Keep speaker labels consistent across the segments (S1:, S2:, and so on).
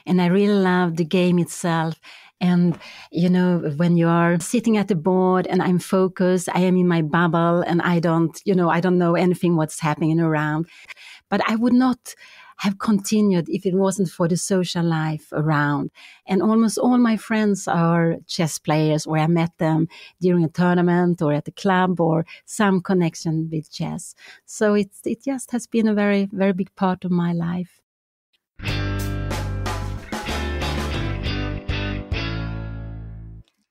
S1: And I really love the game itself. And, when you are sitting at the board and I'm focused, I am in my bubble and I don't know anything what's happening around. But I would not have continued if it wasn't for the social life around. And almost all my friends are chess players, or I met them during a tournament or at a club or some connection with chess. So it just has been a very, very big part of my life.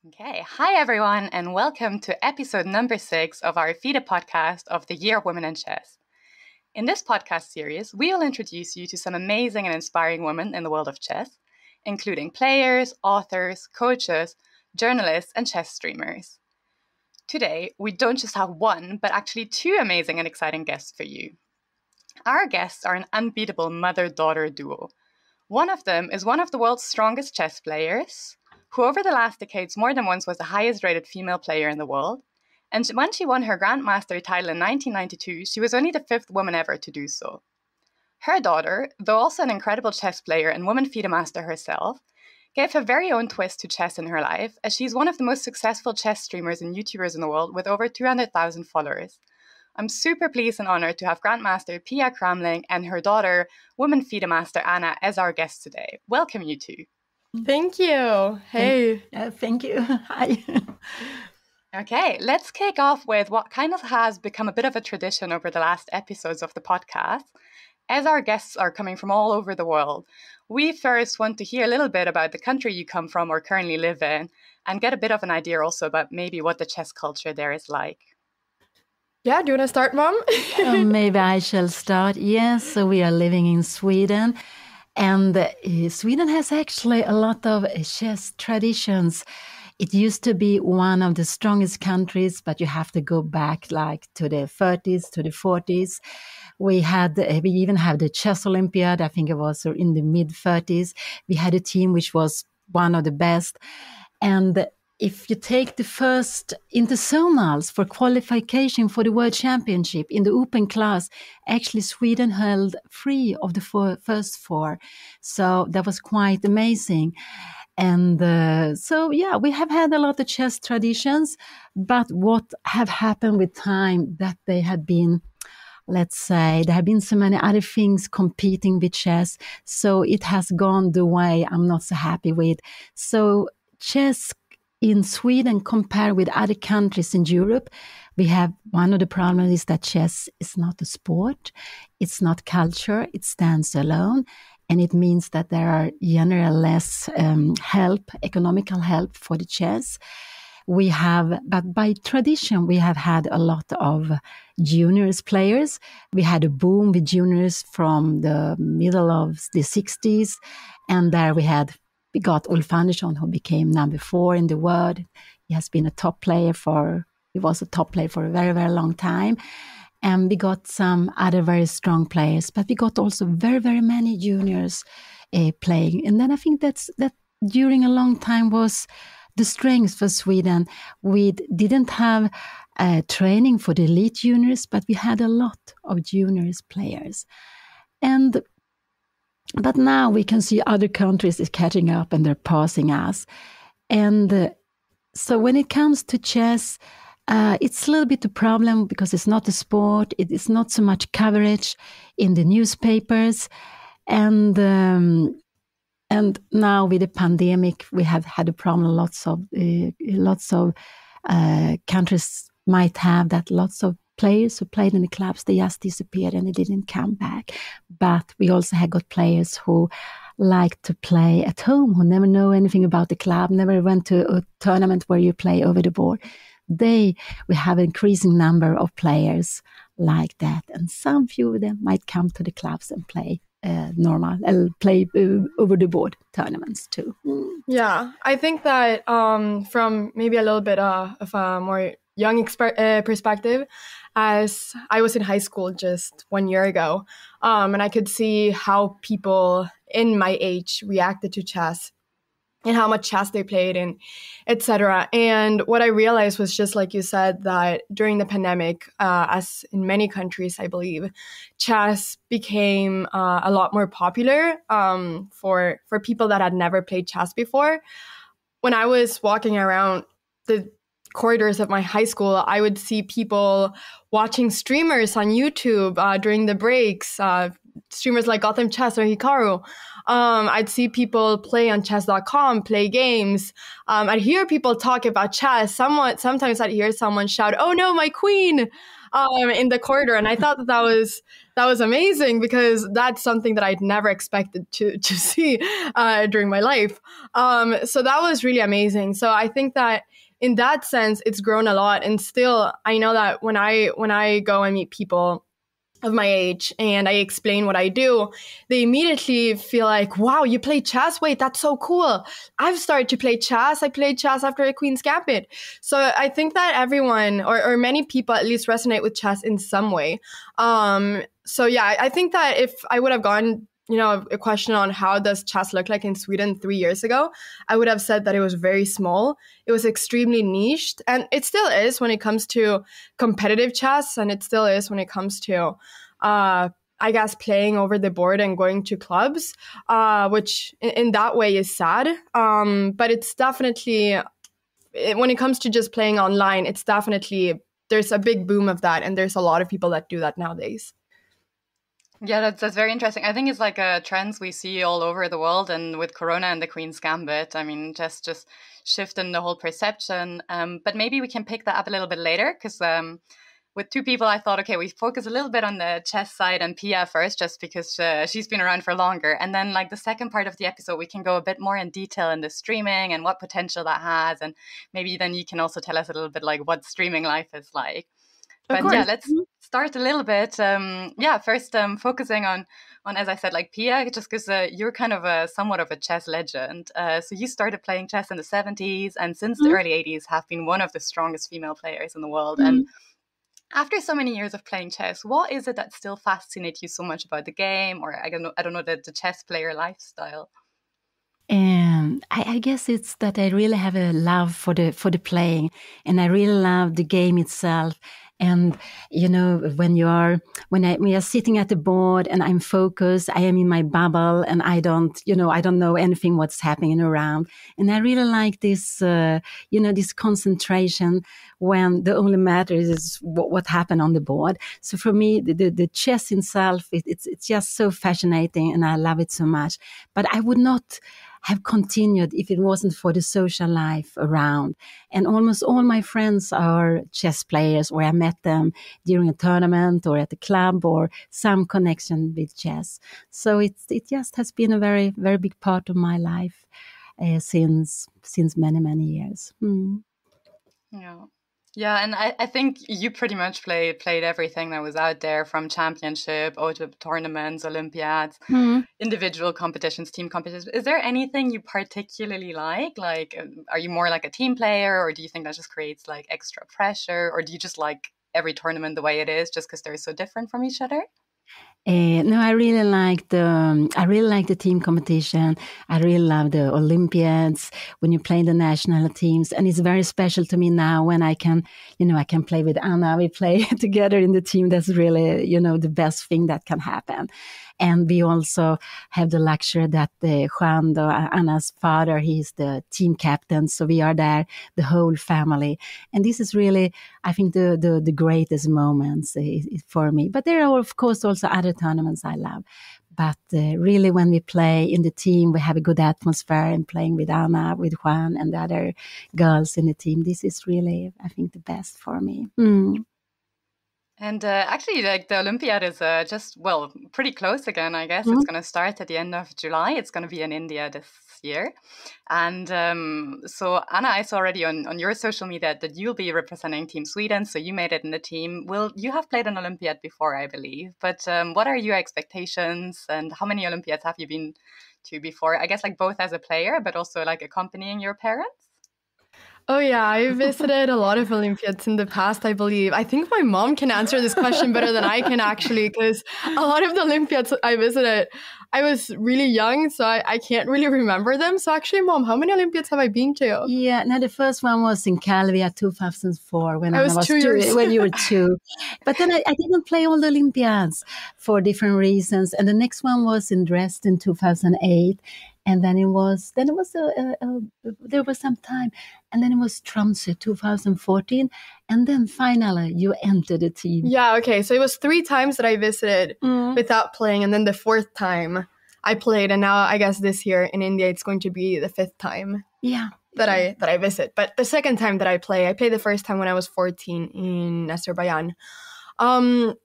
S2: Okay, hi everyone, and welcome to episode number 6 of our FIDE Podcast of the Year of Women in Chess. In this podcast series, we will introduce you to some amazing and inspiring women in the world of chess, including players, authors, coaches, journalists, and chess streamers. Today, we don't just have one, but actually 2 amazing and exciting guests for you. Our guests are an unbeatable mother-daughter duo. One of them is one of the world's strongest chess players, who over the last decades more than once was the highest rated female player in the world. And when she won her Grandmaster title in 1992, she was only the 5th woman ever to do so. Her daughter, though also an incredible chess player and woman FIDE master herself, gave her very own twist to chess in her life, as she's one of the most successful chess streamers and YouTubers in the world with over 200,000 followers. I'm super pleased and honored to have Grandmaster Pia Cramling and her daughter, woman FIDE master Anna, as our guests today. Welcome, you two.
S3: Thank you. Hey.
S1: Thank you. Hi.
S2: Okay, let's kick off with what kind of has become a bit of a tradition over the last episodes of the podcast. As our guests are coming from all over the world, we first want to hear a little bit about the country you come from or currently live in, and get a bit of an idea also about maybe what the chess culture there is like.
S3: Yeah, do you want to start, Mom?
S1: Maybe I shall start. Yes, so we are living in Sweden. And Sweden has actually a lot of chess traditions. It used to be one of the strongest countries, but you have to go back like to the 30s, to the 40s. We even have the Chess Olympiad, I think it was in the mid-30s. We had a team which was one of the best. And if you take the first interzonals for qualification for the World Championship in the open class, actually Sweden held 3 of the first 4. So that was quite amazing. And we have had a lot of chess traditions, but what have happened with time that they have been, let's say, there have been so many other things competing with chess. So it has gone the way I'm not so happy with. So chess in Sweden, compared with other countries in Europe, we have one of the problems is that chess is not a sport. It's not culture. It stands alone. And it means that there are generally less economical help for the chess. But by tradition, we have had a lot of juniors players. We had a boom with juniors from the middle of the 60s. And there we got Ulf Andersson, who became number 4 in the world. He has been a top player he was a top player for a very, very long time. And we got some other very strong players, but we got also very, very many juniors playing. And then I think that during a long time was the strength for Sweden. We didn't have training for the elite juniors, but we had a lot of juniors players. But now we can see other countries is catching up and they're passing us. And so when it comes to chess, it's a little bit a problem because it's not a sport. It is not so much coverage in the newspapers. And now with the pandemic, we have had a problem. Lots of countries might have that. Lots of players who played in the clubs, they just disappeared and they didn't come back. But we also have got players who like to play at home, who never know anything about the club, never went to a tournament where you play over the board. We have an increasing number of players like that. And some few of them might come to the clubs and play play over the board tournaments too.
S3: Yeah, I think that from maybe a little bit of a more young perspective, as I was in high school just 1 year ago, and I could see how people in my age reacted to chess. and how much chess they played and etc. And what I realized was, just like you said, that during the pandemic, as in many countries, I believe, chess became a lot more popular for people that had never played chess before. When I was walking around the corridors of my high school, I would see people watching streamers on YouTube during the breaks, streamers like Gotham Chess or Hikaru. I'd see people play on chess.com, play games. I'd hear people talk about chess. Sometimes I'd hear someone shout, "Oh no, my queen!" In the corridor. And I thought that was amazing, because that's something that I'd never expected to see during my life. So that was really amazing. So I think that in that sense, it's grown a lot. And still, I know that when I go and meet people of my age and I explain what I do, they immediately feel like, wow, you play chess? Wait, that's so cool. I've started to play chess. I played chess after the Queen's Gambit. So I think that everyone, or many people at least, resonate with chess in some way. So yeah, I think that if I would have gone, a question on how does chess look like in Sweden 3 years ago, I would have said that it was very small. It was extremely niched, and it still is when it comes to competitive chess, and it still is when it comes to, I guess, playing over the board and going to clubs, which in that way is sad. But it's definitely, when it comes to just playing online, it's definitely, there's a big boom of that, and there's a lot of people that do that nowadays.
S2: Yeah, that's very interesting. I think it's like trends we see all over the world, and with Corona and the Queen's Gambit, I mean, just shifting the whole perception. But maybe we can pick that up a little bit later, because with two people, I thought, okay, we focus a little bit on the chess side and Pia first, just because she's been around for longer. And then like the second part of the episode, we can go a bit more in detail in the streaming and what potential that has. And maybe then you can also tell us a little bit like what streaming life is like. But yeah, let's start a little bit. First focusing on, as I said, like Pia, just because you're kind of somewhat of a chess legend. So you started playing chess in the 70s, and since the early 80s have been one of the strongest female players in the world. And after so many years of playing chess, what is it that still fascinates you so much about the game, or I don't know, the chess player lifestyle?
S1: I guess it's that I really have a love for the playing, and I really love the game itself. And when we are sitting at the board and I'm focused, I am in my bubble, and I don't know anything what's happening around. And I really like this, this concentration when the only matter is what happened on the board. So for me, the chess itself, it's just so fascinating, and I love it so much. But I would not have continued if it wasn't for the social life around. And almost all my friends are chess players, or I met them during a tournament or at a club or some connection with chess. So it just has been a very, very big part of my life since many, many years.
S2: Yeah, and I think you pretty much played everything that was out there, from championship, OTB tournaments, Olympiads, individual competitions, team competitions. Is there anything you particularly like? Like, are you more like a team player, or do you think that just creates like extra pressure, or do you just like every tournament the way it is, just because they're so different from each other?
S1: No, I really like the team competition. I really love the Olympiads when you play the national teams, and it's very special to me now when I can play with Anna. We play together in the team. That's really, the best thing that can happen. And we also have the luxury that Juan, Anna's father, he's the team captain. So we are there, the whole family. And this is really, I think, the greatest moments for me. But there are, of course, also other tournaments I love. But really, when we play in the team, we have a good atmosphere, and playing with Anna, with Juan, and the other girls in the team. This is really, I think, the best for me.
S2: And actually, like, the Olympiad is pretty close again, I guess. It's going to start at the end of July. It's going to be in India this year. And so, Anna, I saw already on your social media that you'll be representing Team Sweden. So you made it in the team. You have played an Olympiad before, I believe. But what are your expectations, and how many Olympiads have you been to before? I guess like both as a player, but also like accompanying your parents?
S3: Oh, yeah. I visited a lot of Olympiads in the past, I believe. I think my mom can answer this question better than I can, actually, because a lot of the Olympiads I visited, I was really young, so I can't really remember them. So actually, Mom, how many Olympiads have I been to?
S1: Yeah, now the first one was in Calvia 2004 when
S3: I was 2 years.
S1: when you were 2. But then I didn't play all the Olympiads for different reasons. And the next one was in Dresden 2008. And then there was some time, and then it was Tromsø 2014, and then finally you entered the team.
S3: Yeah, okay. So it was 3 times that I visited without playing, and then the 4th time I played, and now I guess this year in India it's going to be the 5th time.
S1: Yeah.
S3: That I visit. But the second time that I played the first time when I was 14 in Azerbaijan. I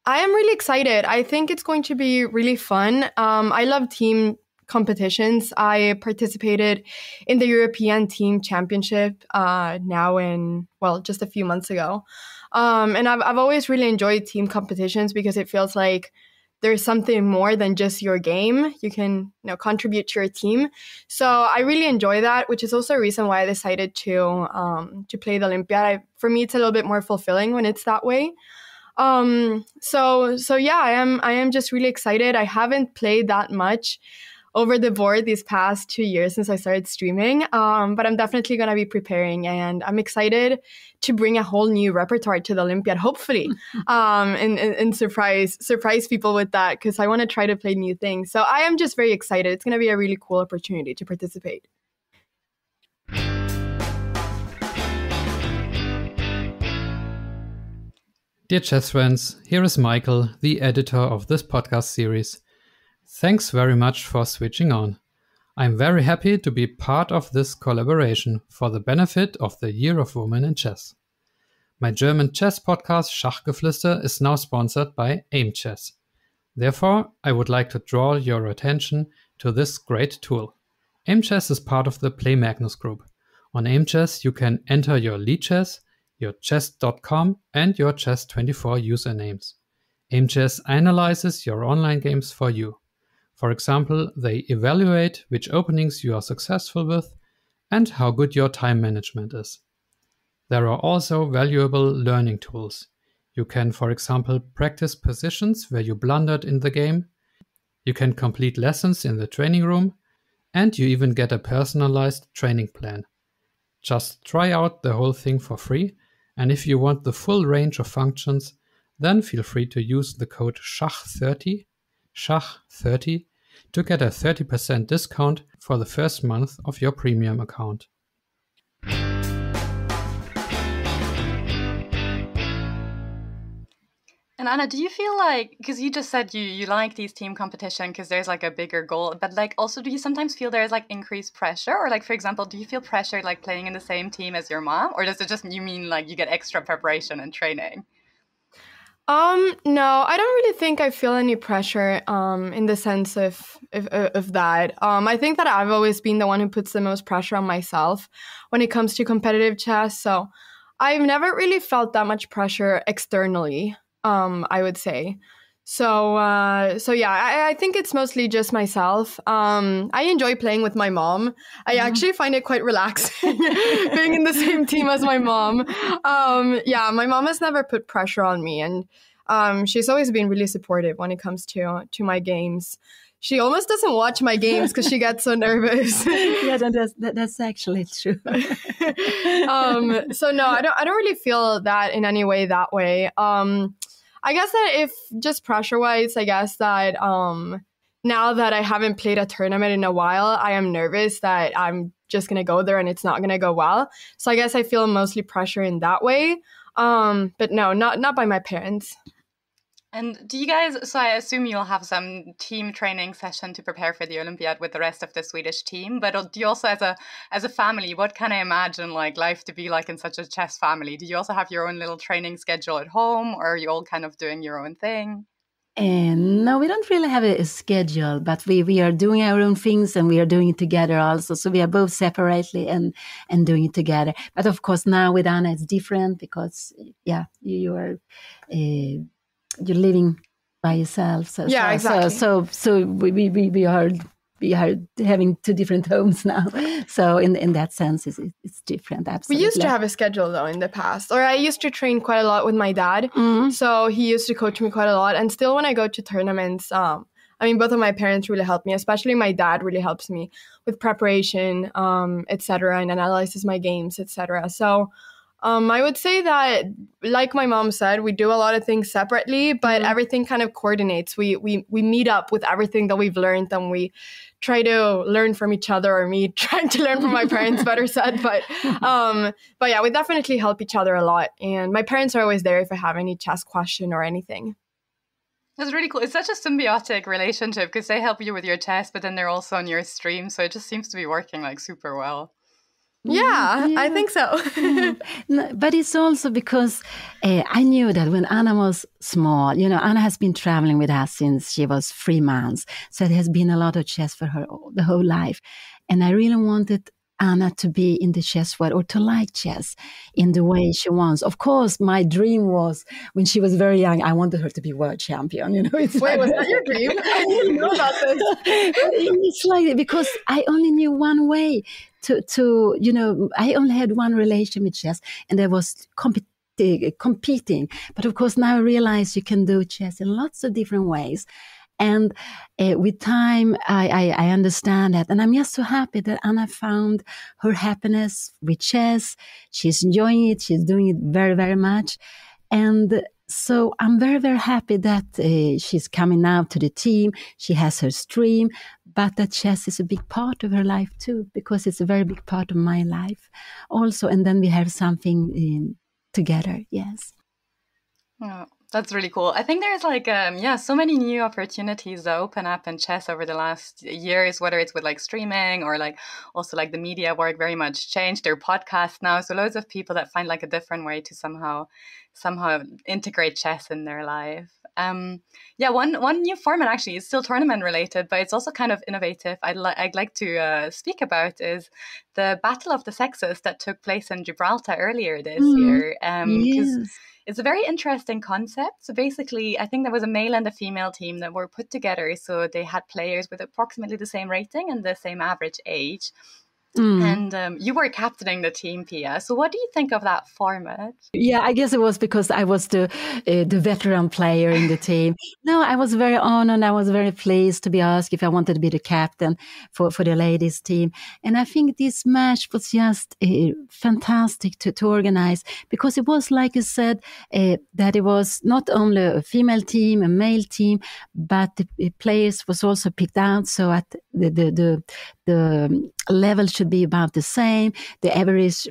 S3: am really excited. I think it's going to be really fun. I love team competitions. I participated in the European Team Championship just a few months ago. And I've always really enjoyed team competitions because it feels like there's something more than just your game. You can contribute to your team. So I really enjoy that, which is also a reason why I decided to play the Olympiad. For me, it's a little bit more fulfilling when it's that way. So yeah, I am just really excited. I haven't played that much over the board these past 2 years since I started streaming. But I'm definitely going to be preparing, and I'm excited to bring a whole new repertoire to the Olympiad, hopefully, and surprise people with that, because I want to try to play new things. So I am just very excited. It's going to be a really cool opportunity to participate.
S4: Dear chess friends, here is Michael, the editor of this podcast series. Thanks very much for switching on. I'm very happy to be part of this collaboration for the benefit of the Year of Women in Chess. My German chess podcast Schachgeflüster is now sponsored by Aim Chess. Therefore, I would like to draw your attention to this great tool. Aim Chess is part of the Play Magnus group. On Aim Chess, you can enter your lead chess, your chess.com and your chess24 usernames. Aim Chess analyzes your online games for you. For example, they evaluate which openings you are successful with and how good your time management is. There are also valuable learning tools. You can, for example, practice positions where you blundered in the game. You can complete lessons in the training room, and you even get a personalized training plan. Just try out the whole thing for free, and if you want the full range of functions, then feel free to use the code SCHACH30 to get a 30% discount for the first month of your premium account.
S2: And Anna, do you feel like, because you just said you like these team competition because there's like a bigger goal, but like also do you sometimes feel there's like increased pressure? Or like, for example, do you feel pressure like playing in the same team as your mom? Or does it just, you mean like you get extra preparation and training?
S3: No, I don't really think I feel any pressure in the sense of that. I think that I've always been the one who puts the most pressure on myself when it comes to competitive chess. So I've never really felt that much pressure externally, I would say. So yeah, I think it's mostly just myself. I enjoy playing with my mom. I actually find it quite relaxing being in the same team as my mom. Yeah, my mom has never put pressure on me, and she's always been really supportive when it comes to my games. She almost doesn't watch my games because she gets so nervous.
S1: Yeah, that's actually true.
S3: So no, I don't really feel that in any way that way. I guess that if just pressure-wise, I guess that now that I haven't played a tournament in a while, I am nervous that I'm just going to go there and it's not going to go well. So I guess I feel mostly pressure in that way. But no, not by my parents.
S2: And do you guys, so I assume you'll have some team training session to prepare for the Olympiad with the rest of the Swedish team, but do you also as a family, what can I imagine like life to be like in such a chess family? Do you also have your own little training schedule at home, or are you all kind of doing your own thing?
S1: And no, we don't really have a schedule, but we are doing our own things and we are doing it together also. So we are both separately and doing it together. But of course now with Anna it's different because you are you're living by yourself. So,
S3: yeah, exactly.
S1: So we are we are having two different homes now. So in that sense, it's different. Absolutely.
S3: We used to have a schedule though in the past, or I used to train quite a lot with my dad. So he used to coach me quite a lot. And still when I go to tournaments, both of my parents really help me, especially my dad really helps me with preparation, etc., and analyzes my games, etc. So I would say that, like my mom said, we do a lot of things separately, but everything kind of coordinates. We meet up with everything that we've learned, and we try to learn from each other, or me trying to learn from my parents, better said. But yeah, we definitely help each other a lot. And my parents are always there if I have any chess question or anything.
S2: That's really cool. It's such a symbiotic relationship because they help you with your chess, but then they're also on your stream. So it just seems to be working like super well.
S3: Yeah, I think so.
S1: No, but it's also because I knew that when Anna was small, Anna has been traveling with us since she was 3 months. So it has been a lot of chess for her the whole life. And I really wanted Anna to be in the chess world, or to like chess in the way she wants. Of course, my dream was, when she was very young, I wanted her to be world champion.
S3: Wait, was that your dream? I didn't know about this.
S1: It's like, because I only knew one way to I only had one relation with chess, and there was competing. But of course, now I realize you can do chess in lots of different ways. And with time, I understand that. And I'm just so happy that Anna found her happiness with chess. She's enjoying it. She's doing it very, very much. And so I'm very, very happy that she's coming now to the team. She has her stream, but that chess is a big part of her life too, because it's a very big part of my life also. And then we have something together. Yes.
S2: Oh, that's really cool. I think there's like, so many new opportunities that open up in chess over the last years, whether it's with like streaming or like also like the media work very much changed their podcast now. So loads of people that find like a different way to somehow integrate chess in their life. One new format actually is still tournament related, but it's also kind of innovative. I'd like to speak about is the Battle of the Sexes that took place in Gibraltar earlier this year. Because it's a very interesting concept. So basically, I think there was a male and a female team that were put together. So they had players with approximately the same rating and the same average age. And you were captaining the team, Pia. So what do you think of that format?
S1: Yeah, I guess it was because I was the veteran player in the team. No, I was very honored. I was very pleased to be asked if I wanted to be the captain for the ladies team. And I think this match was just fantastic to organize, because it was, like you said, that it was not only a female team, a male team, but the players was also picked out. So at the level should be about the same. The average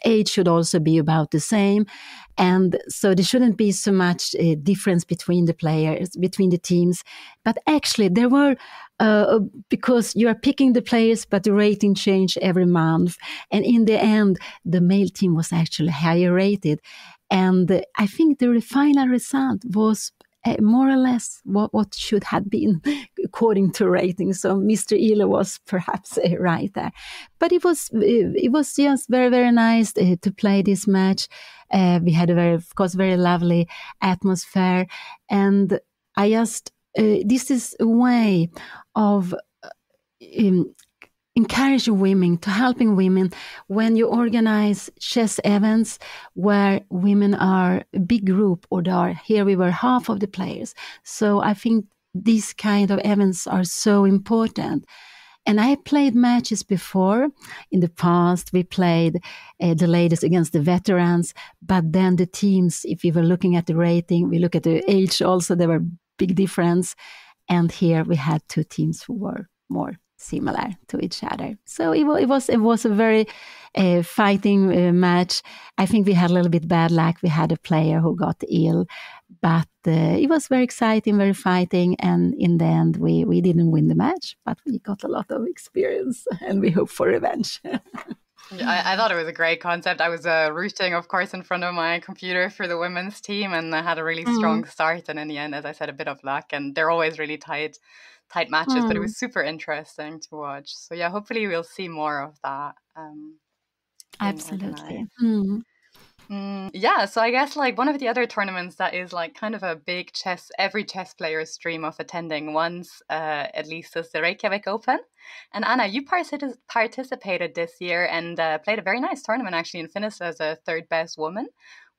S1: age should also be about the same. And so there shouldn't be so much difference between the players, between the teams. But actually there were, because you are picking the players, but the rating changed every month. And in the end, the male team was actually higher rated. And I think the final result was more or less what should have been according to ratings. So Mr. Ihre was perhaps right there. But it was just very, very nice to play this match. We had a very lovely atmosphere. And I just, this is a way of encouraging women, to helping women when you organize chess events where women are a big group, or here we were half of the players. So I think these kind of events are so important. And I played matches before. In the past, we played the ladies against the veterans, but then the teams, if you were looking at the rating, we look at the age also, there were big difference. And here we had two teams who were more similar to each other. So it was a very fighting match. I think we had a little bit bad luck. We had a player who got ill, but it was very exciting, very fighting. And in the end, we didn't win the match, but we got a lot of experience, and we hope for revenge.
S2: I thought it was a great concept. I was rooting, of course, in front of my computer for the women's team, and I had a really strong start. And in the end, as I said, a bit of luck. And they're always really tight matches, but it was super interesting to watch. So yeah, hopefully we'll see more of that.
S1: Absolutely.
S2: Yeah, so I guess like one of the other tournaments that is like kind of a big every chess player's dream of attending once, at least, is the Reykjavik Open. And Anna, you participated this year and played a very nice tournament actually, and finished as a third best woman.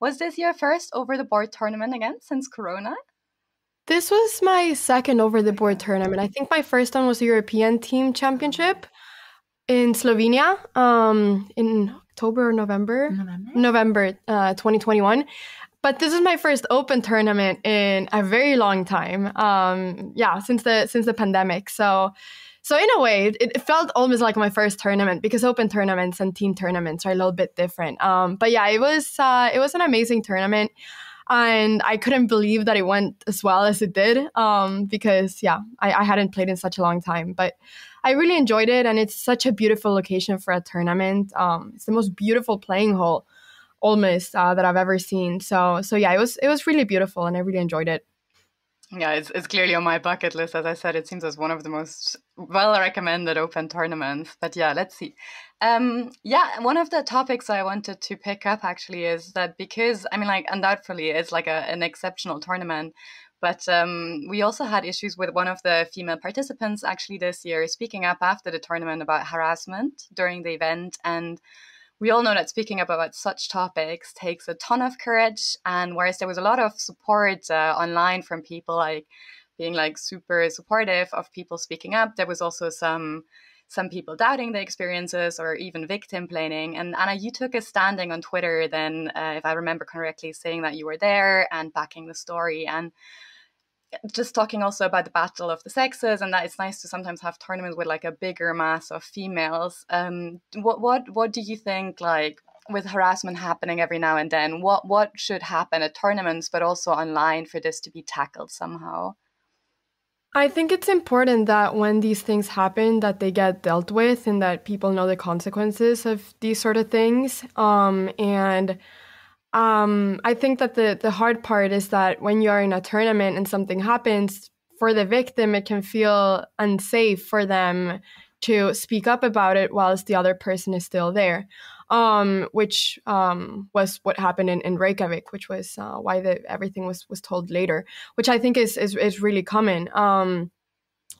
S2: Was this your first over-the-board tournament again since Corona?
S3: This was my second over-the-board tournament. I think my first one was the European Team Championship in Slovenia in October or November 2021. But this is my first open tournament in a very long time. Since the pandemic. So in a way, it felt almost like my first tournament, because open tournaments and team tournaments are a little bit different. But yeah, it was an amazing tournament. And I couldn't believe that it went as well as it did, because, I hadn't played in such a long time. But I really enjoyed it, and it's such a beautiful location for a tournament. It's the most beautiful playing hall, almost, that I've ever seen. So yeah, it was really beautiful, and I really enjoyed it.
S2: Yeah, it's clearly on my bucket list. As I said, it seems as one of the most well-recommended open tournaments. But yeah, let's see. One of the topics I wanted to pick up actually is that, because, I mean, like, undoubtedly it's like an exceptional tournament, but we also had issues with one of the female participants actually this year speaking up after the tournament about harassment during the event. And we all know that speaking up about such topics takes a ton of courage. And whereas there was a lot of support online from people like being like super supportive of people speaking up, there was also some people doubting the experiences or even victim blaming. And Anna, you took a standing on Twitter then, if I remember correctly, saying that you were there and backing the story, and just talking also about the battle of the sexes, and that it's nice to sometimes have tournaments with like a bigger mass of females. What do you think, like, with harassment happening every now and then, what should happen at tournaments but also online for this to be tackled somehow?
S3: I think it's important that when these things happen, that they get dealt with and that people know the consequences of these sort of things. I think that the hard part is that when you're in a tournament and something happens, for the victim, it can feel unsafe for them to speak up about it whilst the other person is still there, which was what happened in Reykjavik, which was why everything was told later, which I think is really common.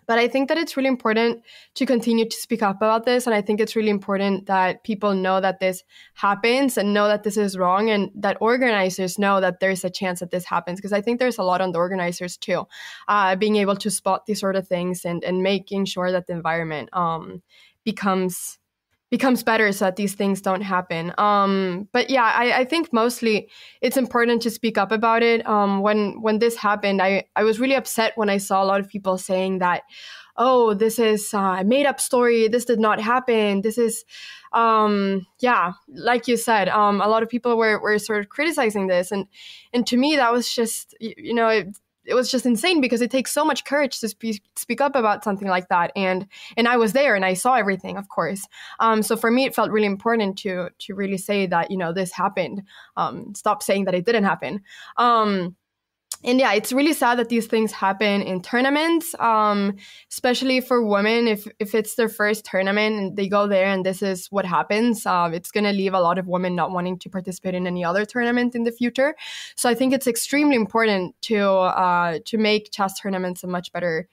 S3: But I think that it's really important to continue to speak up about this. And I think it's really important that people know that this happens and know that this is wrong, and that organizers know that there's a chance that this happens. Because I think there's a lot on the organizers too, being able to spot these sort of things and making sure that the environment becomes better so that these things don't happen. But yeah, I think mostly it's important to speak up about it. When this happened, I was really upset when I saw a lot of people saying that, oh, this is a made up story. This did not happen. This is, like you said, a lot of people were sort of criticizing this. And to me, that was just, it was just insane, because it takes so much courage to speak up about something like that. And I was there and I saw everything, of course. So for me, it felt really important to really say that, this happened. Stop saying that it didn't happen. And yeah, it's really sad that these things happen in tournaments, especially for women. If it's their first tournament and they go there and this is what happens, it's going to leave a lot of women not wanting to participate in any other tournament in the future. So I think it's extremely important to make chess tournaments a much better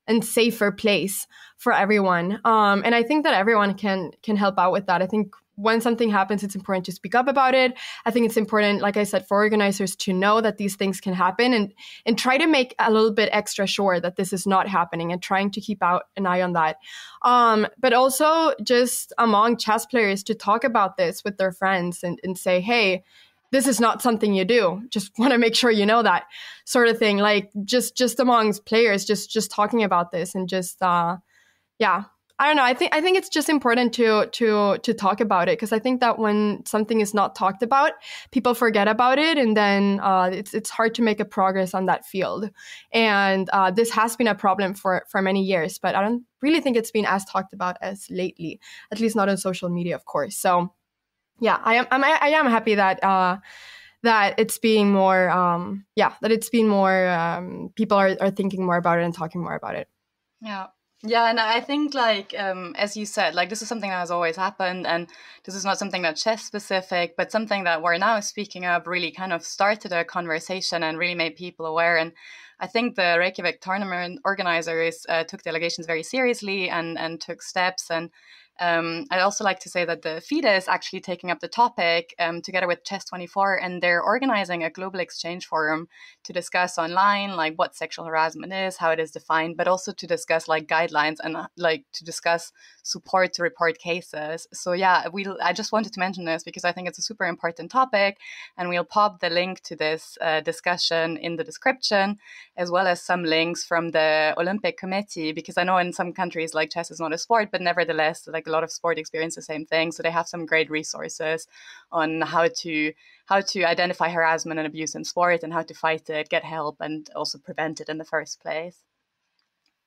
S3: and safer place for everyone. And I think that everyone can help out with that. I think when something happens, it's important to speak up about it. I think it's important, like I said, for organizers to know that these things can happen and try to make a little bit extra sure that this is not happening, and trying to keep out an eye on that. But also just among chess players to talk about this with their friends and say, hey, this is not something you do. Just want to make sure you know that, sort of thing. Like just amongst players, just talking about this and just, I don't know. I think it's just important to talk about it, because I think that when something is not talked about, people forget about it, and then it's hard to make a progress on that field. And this has been a problem for many years, but I don't really think it's been as talked about as lately, at least not on social media, of course. So yeah, I am happy that it's being more people are thinking more about it and talking more about it.
S2: Yeah. Yeah, and I think like as you said, like this is something that has always happened, and this is not something that's chess specific, but something that we're now speaking of really kind of started a conversation and really made people aware. And I think the Reykjavik tournament organizers took the allegations very seriously and took steps. And I'd also like to say that the FIDE is actually taking up the topic together with Chess24, and they're organizing a global exchange forum to discuss online like what sexual harassment is, how it is defined, but also to discuss like guidelines and like to discuss support to report cases. So yeah, I just wanted to mention this because I think it's a super important topic, and we'll pop the link to this discussion in the description, as well as some links from the Olympic Committee, because I know in some countries like chess is not a sport, but nevertheless like a lot of sport experience the same thing. So they have some great resources on how to identify harassment and abuse in sport and how to fight it, get help, and also prevent it in the first place.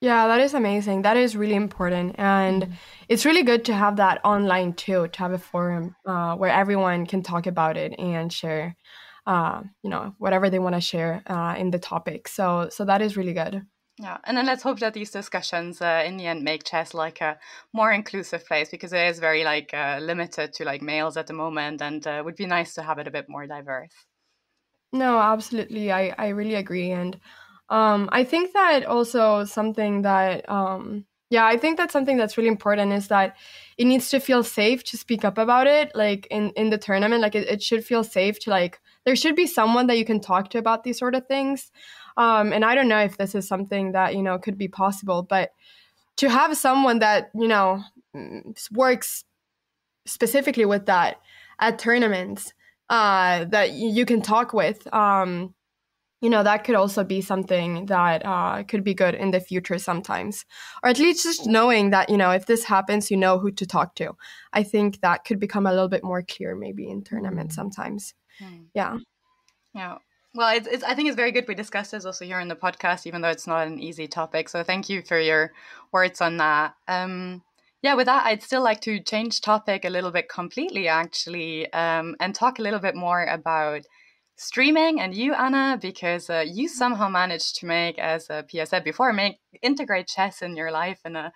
S3: Yeah, that is amazing. That is really important. And it's really good to have that online too, to have a forum where everyone can talk about it and share, whatever they want to share in the topic. So that is really good.
S2: Yeah, and then let's hope that these discussions in the end make chess like a more inclusive place, because it is very like limited to like males at the moment, and it would be nice to have it a bit more diverse.
S3: No, absolutely. I really agree. And I think that also something that, I think that's something that's really important is that it needs to feel safe to speak up about it. Like in the tournament, like it should feel safe to like, there should be someone that you can talk to about these sort of things. And I don't know if this is something that, could be possible, but to have someone that, works specifically with that at tournaments that you can talk with, that could also be something that could be good in the future sometimes. Or at least just knowing that, if this happens, you know who to talk to. I think that could become a little bit more clear maybe in tournaments sometimes. Yeah.
S2: Yeah. Well, I think it's very good we discussed this also here in the podcast, even though it's not an easy topic. So thank you for your words on that. With that, I'd still like to change topic a little bit completely, actually, and talk a little bit more about streaming and you, Anna, because you somehow managed to make, as Pia said before, integrate chess in your life in a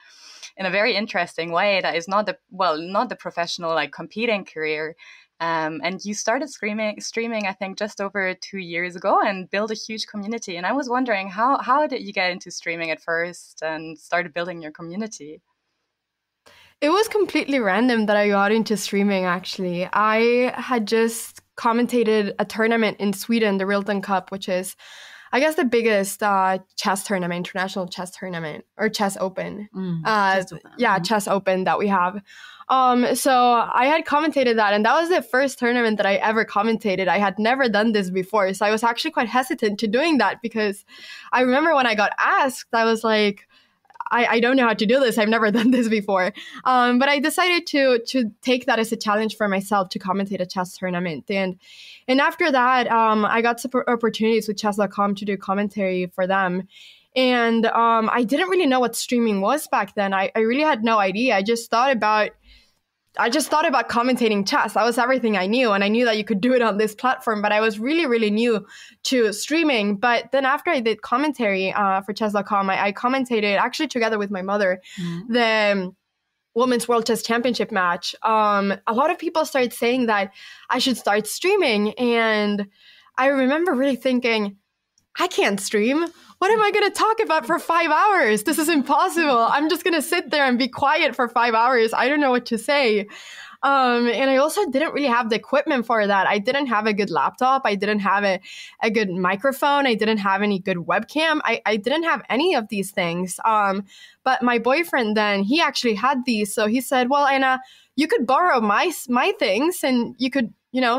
S2: very interesting way that is not the professional like competing career. And you started streaming, I think, just over 2 years ago and built a huge community. And I was wondering, how did you get into streaming at first and started building your community?
S3: It was completely random that I got into streaming, actually. I had just commentated a tournament in Sweden, the Rilton Cup, which is, I guess, the biggest chess tournament, international chess tournament, or chess open. Chess open that we have. So I had commentated that, and that was the first tournament that I ever commentated. I had never done this before, so I was actually quite hesitant to doing that, because I remember when I got asked, I was like, I don't know how to do this. I've never done this before. But I decided to take that as a challenge for myself to commentate a chess tournament. And after that, I got some opportunities with chess.com to do commentary for them. And I didn't really know what streaming was back then. I really had no idea. I just thought about commentating chess. That was everything I knew. And I knew that you could do it on this platform, but I was really, really new to streaming. But then after I did commentary for chess.com, I commentated actually together with my mother, the Women's World Chess Championship match. A lot of people started saying that I should start streaming. And I remember really thinking, I can't stream. What am I going to talk about for 5 hours? This is impossible. I'm just going to sit there and be quiet for 5 hours. I don't know what to say. And I also didn't really have the equipment for that. I didn't have a good laptop. I didn't have a good microphone. I didn't have any good webcam. I didn't have any of these things. But my boyfriend then, he actually had these. So he said, well, Anna, you could borrow my things and you could,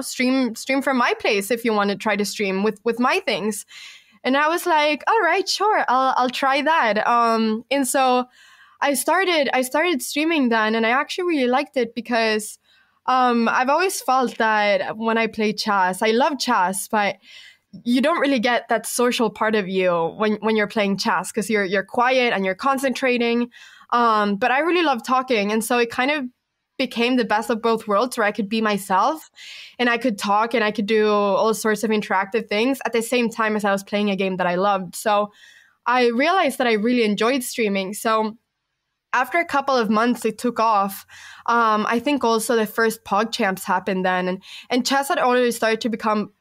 S3: stream from my place if you want to try to stream with my things. And I was like, all right, sure, I'll try that. And so I started streaming then, and I actually really liked it because I've always felt that when I play chess, I love chess, but you don't really get that social part of you when you're playing chess, because you're quiet and you're concentrating. But I really love talking, and so it kind of became the best of both worlds, where I could be myself and I could talk and I could do all sorts of interactive things at the same time as I was playing a game that I loved. So I realized that I really enjoyed streaming. So after a couple of months, it took off. I think also the first PogChamps happened then. And chess had already started to become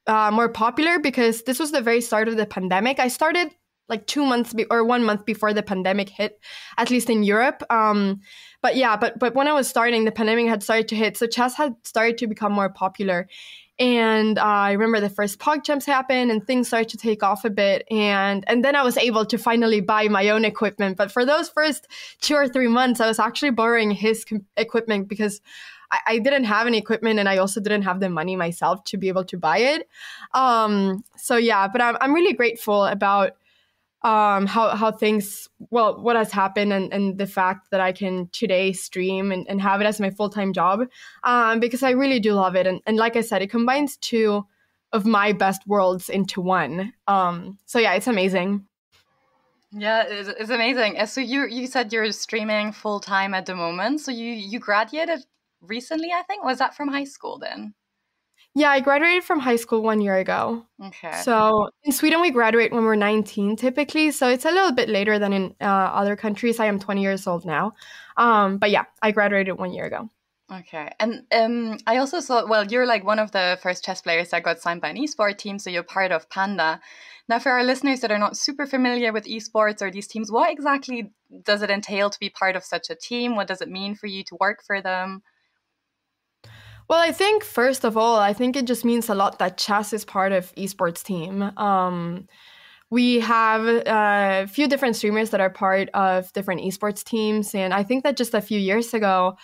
S3: more popular because this was the very start of the pandemic. I started like 2 months or 1 month before the pandemic hit, at least in Europe. But when I was starting, the pandemic had started to hit. So chess had started to become more popular. And I remember the first PogChamps happened and things started to take off a bit. And then I was able to finally buy my own equipment. But for those first 2 or 3 months, I was actually borrowing his equipment because I didn't have any equipment and I also didn't have the money myself to be able to buy it. But I'm really grateful about how things, what has happened and the fact that I can today stream and have it as my full-time job, because I really do love it. And like I said, it combines 2 of my best worlds into one. It's amazing.
S2: Yeah, it's amazing. So you said you're streaming full-time at the moment. So you graduated recently, I think. Was that from high school then?
S3: Yeah, I graduated from high school 1 year ago.
S2: Okay.
S3: So in Sweden, we graduate when we're 19 typically. So it's a little bit later than in other countries. I am 20 years old now. I graduated 1 year ago.
S2: Okay. And I also saw, well, you're like one of the first chess players that got signed by an esports team. So you're part of Panda. Now, for our listeners that are not super familiar with esports or these teams, what exactly does it entail to be part of such a team? What does it mean for you to work for them?
S3: Well, I think, first of all, I think it just means a lot that chess is part of esports team. We have a few different streamers that are part of different esports teams. And I think that just a few years ago,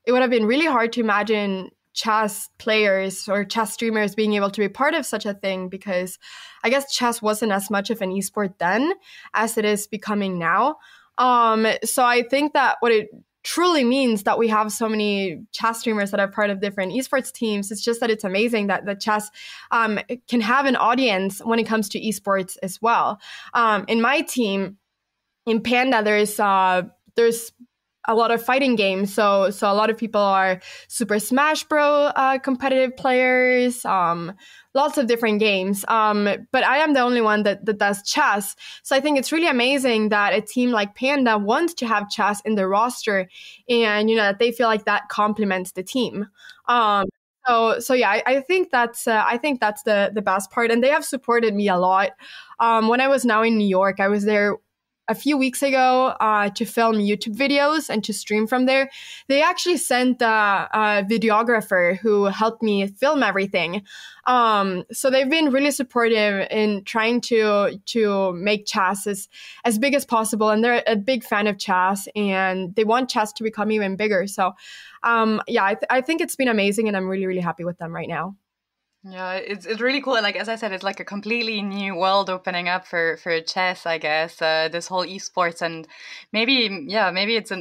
S3: it would have been really hard to imagine chess players or chess streamers being able to be part of such a thing, because I guess chess wasn't as much of an esport then as it is becoming now. So I think that what it truly means that we have so many chess streamers that are part of different esports teams. It's just that it's amazing that the chess can have an audience when it comes to esports as well. In my team, in Panda, there's a lot of fighting games. So a lot of people are Super Smash Bros. Competitive players, lots of different games. But I am the only one that does chess. So I think it's really amazing that a team like Panda wants to have chess in their roster, and that they feel like that complements the team. I think that's the best part, and they have supported me a lot. When I was now in New York, I was there a few weeks ago to film YouTube videos and to stream from there. They actually sent a videographer who helped me film everything. So they've been really supportive in trying to make chess as big as possible. And they're a big fan of chess and they want chess to become even bigger. So I think it's been amazing and I'm really, really happy with them right now.
S2: Yeah, it's really cool. Like, as I said, it's like a completely new world opening up for chess, I guess, this whole esports, and maybe it's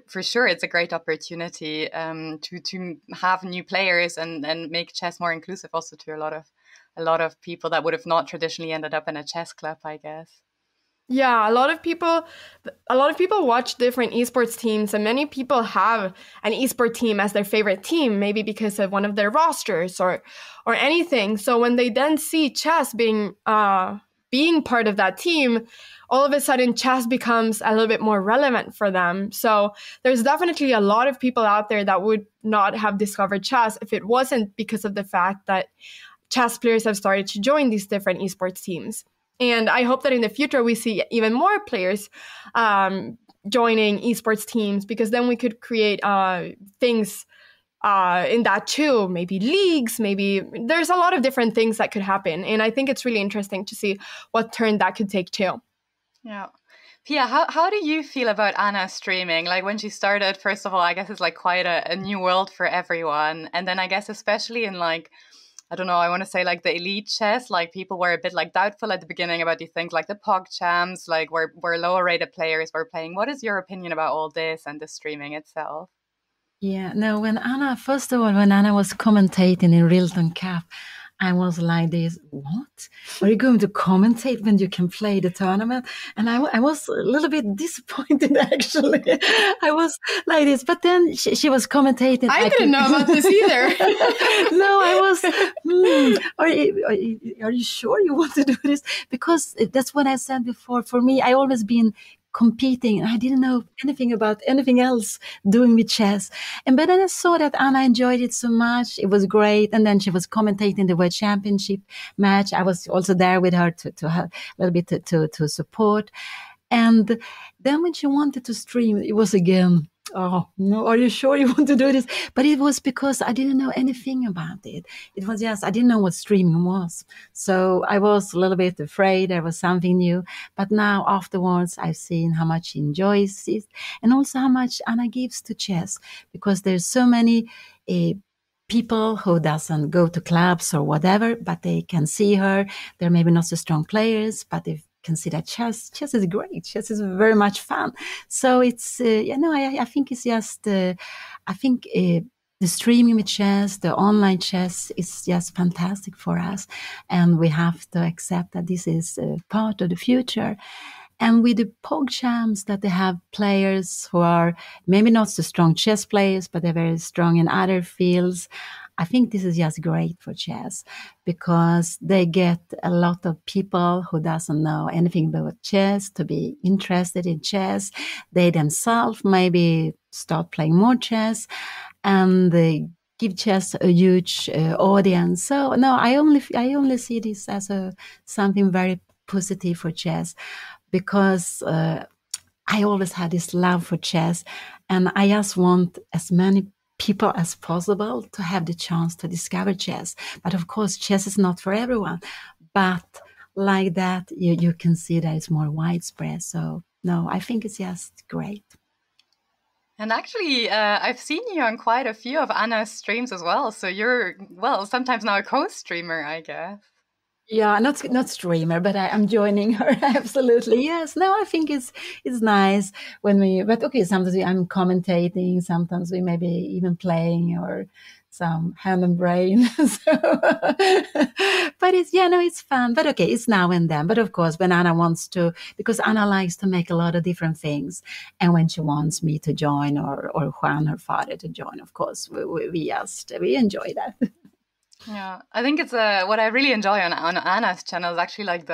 S2: for sure it's a great opportunity to have new players and make chess more inclusive also to a lot of people that would have not traditionally ended up in a chess club, I guess.
S3: Yeah, a lot of people watch different esports teams, and many people have an esport team as their favorite team, maybe because of one of their rosters or anything. So when they then see chess being part of that team, all of a sudden chess becomes a little bit more relevant for them. So there's definitely a lot of people out there that would not have discovered chess if it wasn't because of the fact that chess players have started to join these different esports teams. And I hope that in the future we see even more players joining esports teams, because then we could create things in that too. Maybe leagues, maybe there's a lot of different things that could happen. And I think it's really interesting to see what turn that could take too. Yeah.
S2: Pia, how do you feel about Anna streaming? Like when she started, first of all, I guess it's like quite a new world for everyone. And then I guess especially in like, I don't know, I want to say like the elite chess, like people were a bit like doubtful at the beginning about these things like the PogChamps, like where lower rated players were playing. What is your opinion about all this and the streaming itself?
S1: Yeah, no, when Anna was commentating in Rilton Cup, I was like this, what? Are you going to commentate when you can play the tournament? And I was a little bit disappointed, actually. I was like this, but then she was commentating.
S3: I didn't know about this either.
S1: No, I was, are you sure you want to do this? Because that's what I said before. For me, I always been competing. I didn't know anything about anything else doing with chess. But then I saw that Anna enjoyed it so much. It was great. And then she was commentating the World Championship match. I was also there with her to help a little bit to support. And then when she wanted to stream, it was again, oh, no, are you sure you want to do this? But it was because I didn't know anything about it. It was just, I didn't know what streaming was. So I was a little bit afraid there was something new. But now afterwards, I've seen how much she enjoys it and also how much Anna gives to chess, because there's so many people who doesn't go to clubs or whatever, but they can see her. They're maybe not so strong players, but they can see that chess is great. Chess is very much fun. So it's, I think it's just, the streaming with chess, the online chess is just fantastic for us. And we have to accept that this is part of the future. And with the PogChamps, that they have players who are maybe not so strong chess players, but they're very strong in other fields. I think this is just great for chess, because they get a lot of people who doesn't know anything about chess to be interested in chess. They themselves maybe start playing more chess, and they give chess a huge audience. So no, I only see this as something very positive for chess, because I always had this love for chess, and I just want as many people as possible to have the chance to discover chess. But of course, chess is not for everyone. But like that, you can see that it's more widespread. So no, I think it's just great.
S2: And actually, I've seen you on quite a few of Anna's streams as well. So you're, well, sometimes now a co-streamer, I guess.
S1: Yeah, not streamer, but I'm joining her. Absolutely. Yes. No, I think it's nice when but okay, sometimes I'm commentating, sometimes we maybe even playing or some hand and brain. But it's fun. But okay, it's now and then. But of course, when Anna wants to, because Anna likes to make a lot of different things. And when she wants me to join or Juan, her father, to join, of course, we enjoy that.
S2: Yeah, I think it's what I really enjoy on Anna's channel is actually like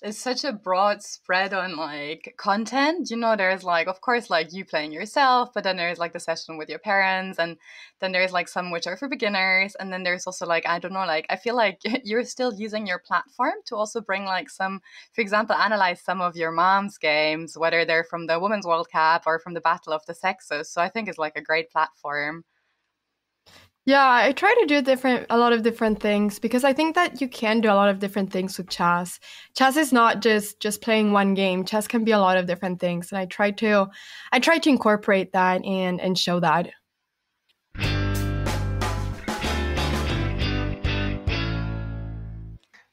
S2: it's such a broad spread on like content. You know, there's like, of course, like you playing yourself, but then there's like the session with your parents, and then there's like some which are for beginners, and then there's also like, I don't know, like I feel like you're still using your platform to also bring like some, for example, analyze some of your mom's games, whether they're from the Women's World Cup or from the Battle of the Sexes. So I think it's like a great platform.
S3: Yeah, I try to do a lot of different things, because I think that you can do a lot of different things with chess. Chess is not just playing one game. Chess can be a lot of different things, and I try to incorporate that and show that.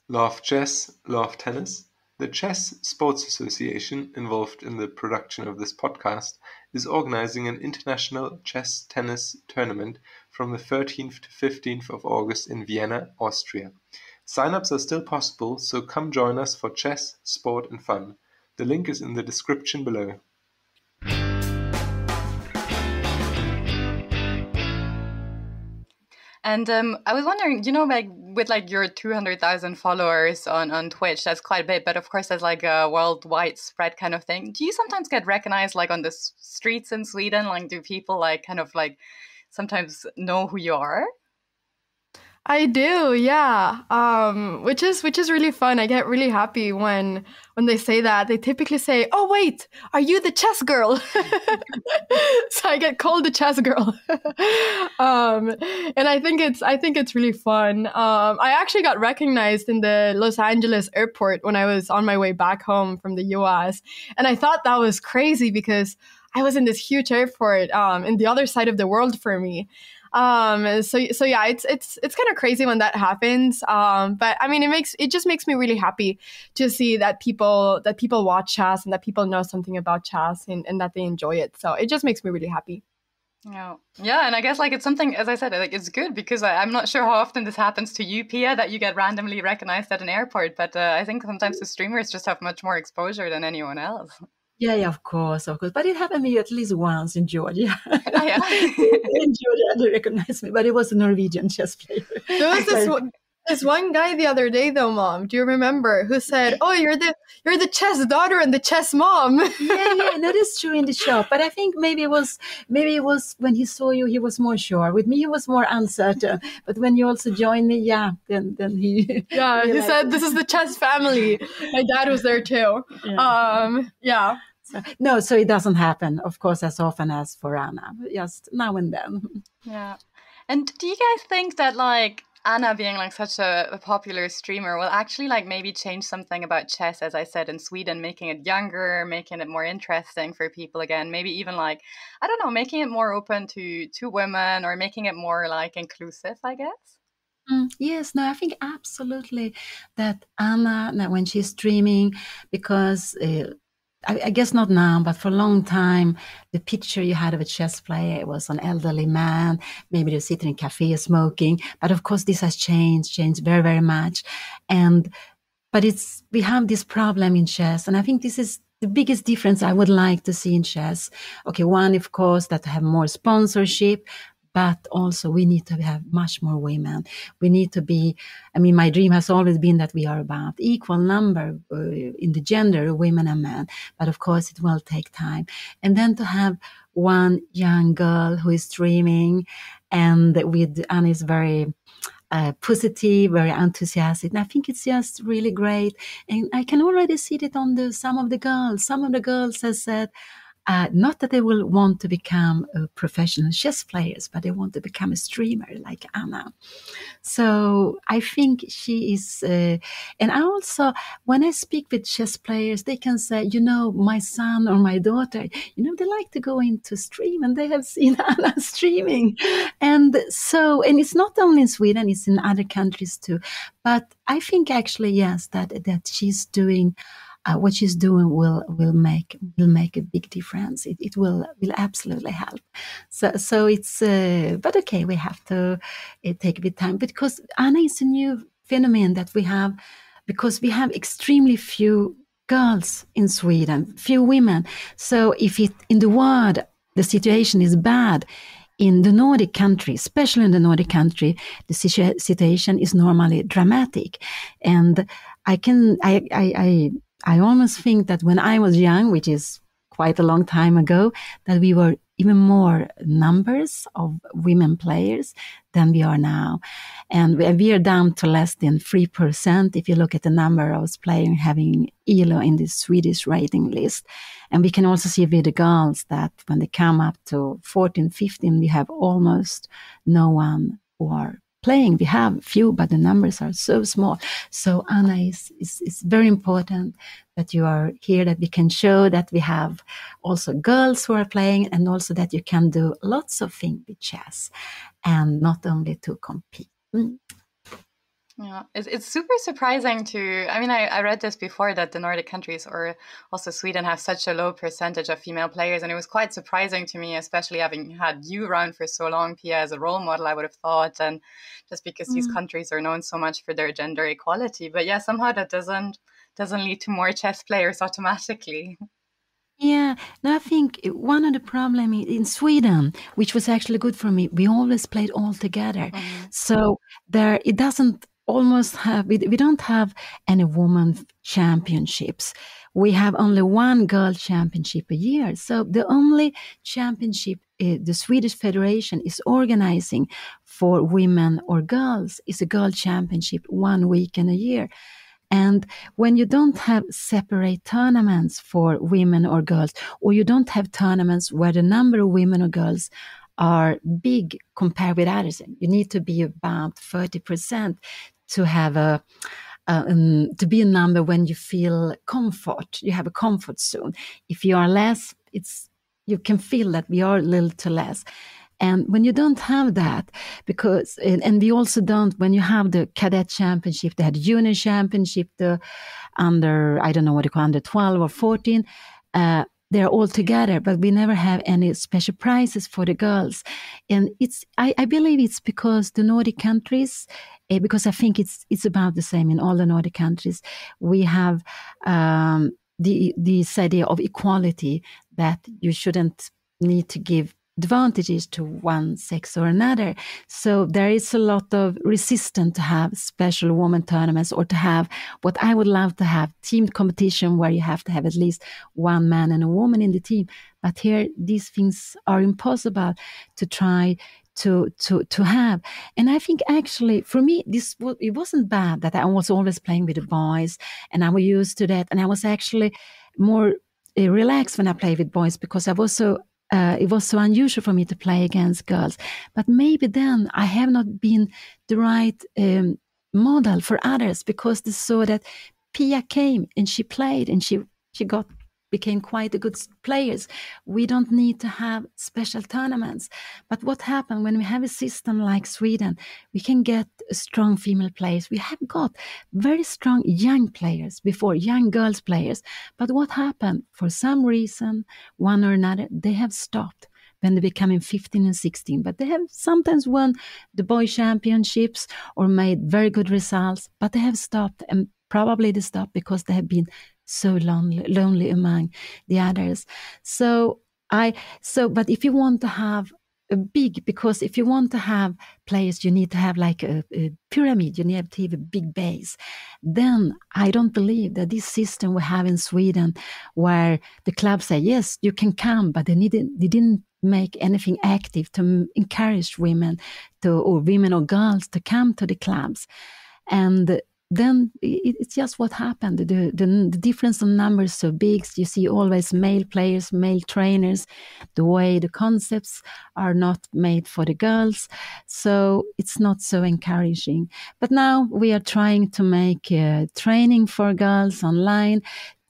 S5: Love chess, love tennis? The ChessSports Association, involved in the production of this podcast, is organizing an international chess tennis tournament from the 13th to 15th of August in Vienna, Austria. Sign-ups are still possible, so come join us for chess, sport and fun. The link is in the description below.
S2: And I was wondering, you know, like with like your 200,000 followers on Twitch, that's quite a bit, but of course there's like a worldwide spread kind of thing. Do you sometimes get recognized like on the streets in Sweden? Like do people like kind of like sometimes know who you are?
S3: I do, yeah. Which is really fun. I get really happy when they say that. They typically say, "Oh wait, are you the chess girl?" So I get called the chess girl. And I think it's really fun. I actually got recognized in the Los Angeles airport when I was on my way back home from the US, and I thought that was crazy because I was in this huge airport in the other side of the world for me. So yeah, it's kind of crazy when that happens. But I mean, it just makes me really happy to see that people watch chess and that people know something about chess and that they enjoy it. So it just makes me really happy.
S2: Yeah, and I guess like it's something, as I said, like it's good because I'm not sure how often this happens to you, Pia, that you get randomly recognized at an airport. But I think sometimes the streamers just have much more exposure than anyone else.
S1: Yeah, of course. But it happened to me at least once in Georgia.
S2: Oh, yeah.
S1: In Georgia, they recognized me, but it was a Norwegian chess player.
S3: There was There's one guy the other day, though, Mom. Do you remember? Who said, "Oh, you're the chess daughter and the chess mom."
S1: yeah, that is true in the shop. But I think maybe it was when he saw you, he was more sure. With me, he was more uncertain. But when you also joined me, then he
S3: he said, "This is the chess family." My dad was there too. Yeah.
S1: So it doesn't happen, of course, as often as for Anna, just now and then.
S2: Yeah. And do you guys think that like Anna being like such a popular streamer will actually like maybe change something about chess, as I said, in Sweden, making it younger, making it more interesting for people again, maybe even like, I don't know, making it more open to women or making it more like inclusive, I guess?
S1: Yes, no, I think absolutely that Anna, now when she's streaming, because I guess not now, but for a long time, the picture you had of a chess player was an elderly man, maybe they're sitting in a cafe smoking. But of course, this has changed very, very much. But we have this problem in chess. And I think this is the biggest difference I would like to see in chess. Okay, one, of course, that have more sponsorship. But also we need to have much more women. We need to be, my dream has always been that we are about equal number in the gender, women and men. But of course it will take time. And then to have one young girl who is streaming and with Anna is very positive, very enthusiastic. And I think it's just really great. And I can already see it on some of the girls. Some of the girls have said, not that they will want to become professional chess players, but they want to become a streamer like Anna. So I think she is, and I also, when I speak with chess players, they can say, my son or my daughter, they like to go into stream and they have seen Anna streaming. And it's not only in Sweden, it's in other countries too. But I think actually, yes, that she's doing what she's doing will make a big difference. It will absolutely help. So it's but okay, we have to take a bit of time because Anna is a new phenomenon that we have because we have extremely few girls in Sweden, few women. So if in the world the situation is bad, in the Nordic country, especially in the Nordic country, the situation is normally dramatic, and I almost think that when I was young, which is quite a long time ago, that we were even more numbers of women players than we are now. And we are down to less than 3% if you look at the number of players having ELO in the Swedish rating list. And we can also see with the girls that when they come up to 14, 15, we have almost no one who are playing. We have few, but the numbers are so small. So Anna, is very important that you are here, that we can show that we have also girls who are playing and also that you can do lots of things with chess and not only to compete.
S2: Yeah, it's super surprising I read this before that the Nordic countries or also Sweden have such a low percentage of female players. And it was quite surprising to me, especially having had you around for so long, Pia, as a role model, I would have thought. And just because these countries are known so much for their gender equality. But yeah, somehow that doesn't lead to more chess players automatically.
S1: Yeah, no, I think one of the problems in Sweden, which was actually good for me, we always played all together. So it doesn't almost have, we don't have any women championships. We have only one girl championship a year. So the only championship the Swedish Federation is organizing for women or girls is a girl championship 1 weekend a year. And when you don't have separate tournaments for women or girls, or you don't have tournaments where the number of women or girls are big compared with others, you need to be about 30% to have to be a number when you feel comfort. You have a comfort zone. If you are less, you can feel that we are a little too less. And when you don't have that, and we also don't, when you have the cadet championship, they had junior championship, the under 12 or 14, they're all together, but we never have any special prizes for the girls. And I believe it's because the Nordic countries, because I think it's about the same in all the Nordic countries, we have this idea of equality, that you shouldn't need to give advantages to one sex or another. So there is a lot of resistance to have special women tournaments, or to have what I would love to have, team competition where you have to have at least one man and a woman in the team. But here, these things are impossible to try to have. And I think actually for me, it wasn't bad that I was always playing with the boys and I was used to that. And I was actually more relaxed when I played with boys, because it was so unusual for me to play against girls. But maybe then I have not been the right model for others, because they saw that Pia came and she played and she became quite a good players. We don't need to have special tournaments. But what happened when we have a system like Sweden, we can get strong female players. We have got very strong young players before, young girls players. But what happened? For some reason, one or another, they have stopped when they becoming 15 and 16. But they have sometimes won the boy championships or made very good results, but they have stopped. And probably they stopped because they have been so lonely among the others. But if you want to have because if you want to have players, you need to have like a pyramid, you need to have a big base. Then I don't believe that this system we have in Sweden, where the clubs say, yes, you can come, but they didn't make anything active to encourage women or girls to come to the clubs. And then it's just what happened. The difference in numbers so big. You see always male players, male trainers, the way the concepts are not made for the girls. So it's not so encouraging. But now we are trying to make training for girls online,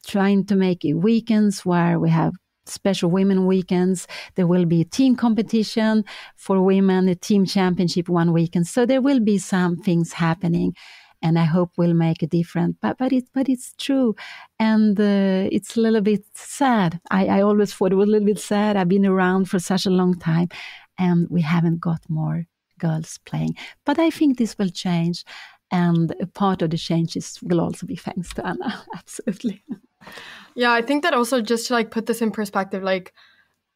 S1: trying to make weekends where we have special women weekends. There will be a team competition for women, a team championship one weekend. So there will be some things happening. And I hope we'll make a difference. But it's true. And it's a little bit sad. I always thought it was a little bit sad. I've been around for such a long time and we haven't got more girls playing. But I think this will change. And a part of the changes will also be thanks to Anna. Absolutely.
S3: Yeah, I think that also, just to like put this in perspective, like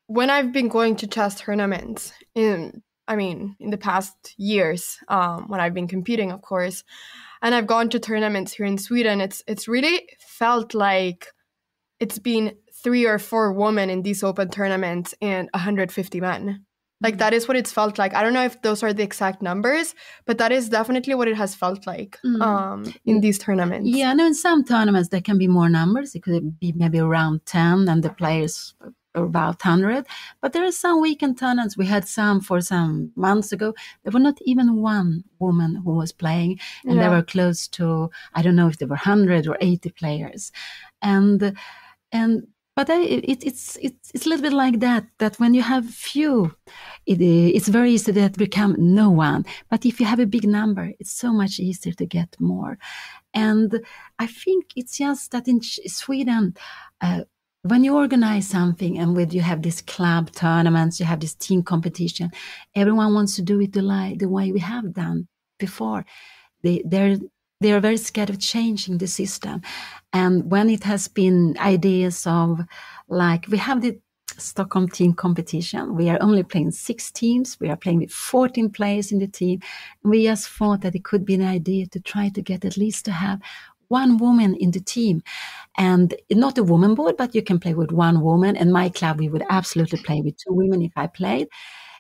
S3: when I've been going to chess tournaments in the past years, when I've been competing, of course, and I've gone to tournaments here in Sweden, it's really felt like it's been 3 or 4 women in these open tournaments and 150 men. Like that is what it's felt like. I don't know if those are the exact numbers, but that is definitely what it has felt like in these tournaments.
S1: Yeah, no, in some tournaments there can be more numbers. It could be maybe around 10 and the players are about 100. But there are some weekend tournaments. We had some for some months ago. There were not even one woman who was playing. And they were close to, I don't know if there were 100 or 80 players. But it's a little bit like that when you have few, it's very easy that become no one. But if you have a big number, it's so much easier to get more. And I think it's just that in Sweden, when you organize something and you have these club tournaments, you have this team competition, everyone wants to do it the way we have done before. They are very scared of changing the system. And when it has been ideas of, like, we have the Stockholm team competition, we are only playing 6 teams, we are playing with 14 players in the team. We just thought that it could be an idea to try to get at least to have one woman in the team. And not a woman board, but you can play with one woman. And my club, we would absolutely play with 2 women if I played.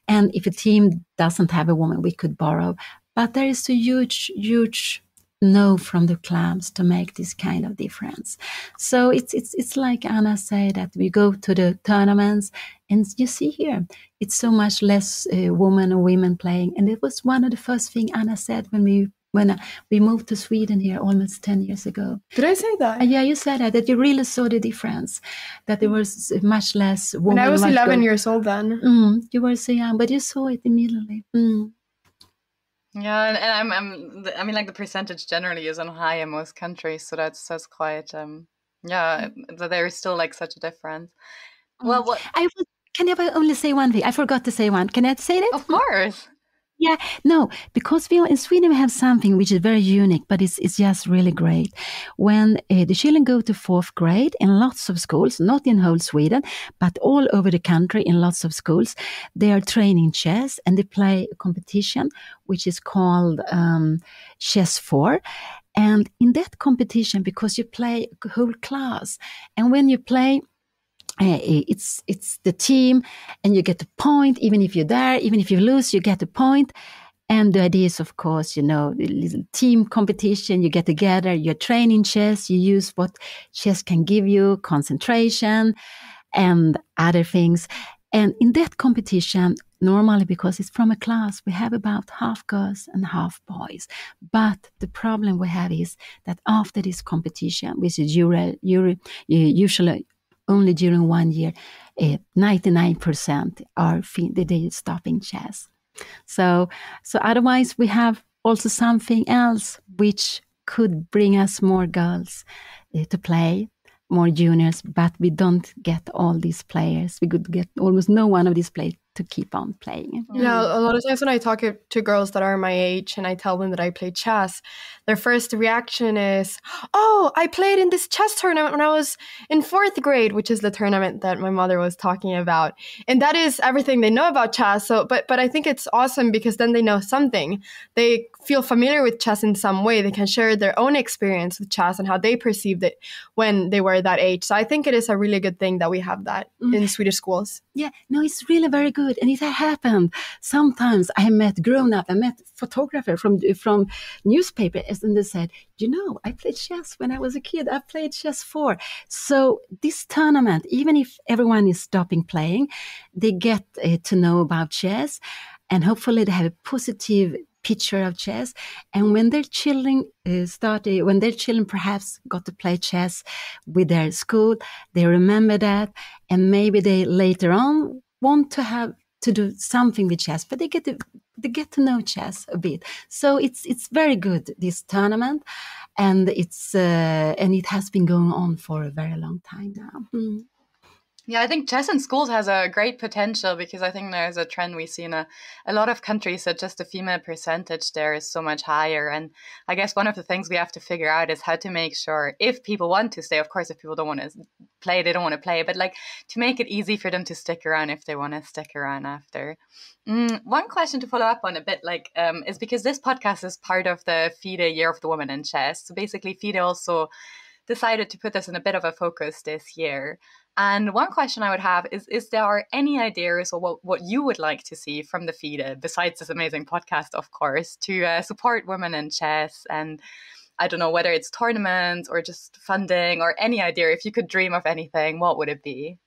S1: And if a team doesn't have a woman, we could borrow. But there is a huge no from the clubs to make this kind of difference. So it's like Anna said, that we go to the tournaments and you see here, it's so much less women or women playing. And it was one of the first things Anna said when we moved to Sweden here almost 10 years ago.
S3: Did I say that?
S1: Yeah, you said that you really saw the difference, that there was much less women.
S3: And I was 11 years old then.
S1: You were so young, but you saw it immediately.
S2: Yeah, and I mean, like the percentage generally isn't high in most countries, so that's quite there is still like such a difference. Well,
S1: can I only say one thing? I forgot to say one. Can I say that?
S2: Of course.
S1: Yeah, no, because we in Sweden we have something which is very unique, but it's just really great. When the children go to 4th grade in lots of schools, not in whole Sweden, but all over the country in lots of schools, they are training chess and they play a competition which is called Chess 4. And in that competition, because you play a whole class, and when you play, it's the team, and you get the point. Even if you're there, even if you lose, you get the point. And the idea is, of course, the little team competition. You get together, you're training chess. You use what chess can give you, concentration, and other things. And in that competition, normally, because it's from a class, we have about half girls and half boys. But the problem we have is that after this competition, which is usually only during 1 year, 99% are they stopping chess. So otherwise, we have also something else which could bring us more girls to play, more juniors, but we don't get all these players. We could get almost no one of these players to keep on playing.
S3: Yeah, a lot of times when I talk to girls that are my age and I tell them that I play chess, their first reaction is, oh, I played in this chess tournament when I was in 4th grade, which is the tournament that my mother was talking about. And that is everything they know about chess. So, but I think it's awesome because then they know something. They feel familiar with chess in some way. They can share their own experience with chess and how they perceived it when they were that age. So I think it is a really good thing that we have that in Swedish schools.
S1: Yeah, no, it's really very good. And it happened. Sometimes I met photographer from newspapers, and they said, I played chess when I was a kid. I played chess 4. So this tournament, even if everyone is stopping playing, they get to know about chess, and hopefully they have a positive picture of chess. And when their children perhaps got to play chess with their school, they remember that, and maybe they later on want to do something with chess, but they get to know chess a bit. So it's very good, this tournament, and it has been going on for a very long time now. Mm.
S2: Yeah, I think chess in schools has a great potential because I think there's a trend we see in a lot of countries that just the female percentage there is so much higher. And I guess one of the things we have to figure out is how to make sure if people want to stay, of course, if people don't want to play, they don't want to play, but like to make it easy for them to stick around if they want to stick around after. One question to follow up on a bit is because this podcast is part of the FIDE Year of the Woman in Chess. So basically FIDE also decided to put this in a bit of a focus this year. And one question I would have is there any ideas or what you would like to see from the FIDE, besides this amazing podcast, of course, to support women in chess? And I don't know whether it's tournaments or just funding or any idea. If you could dream of anything, what would it be?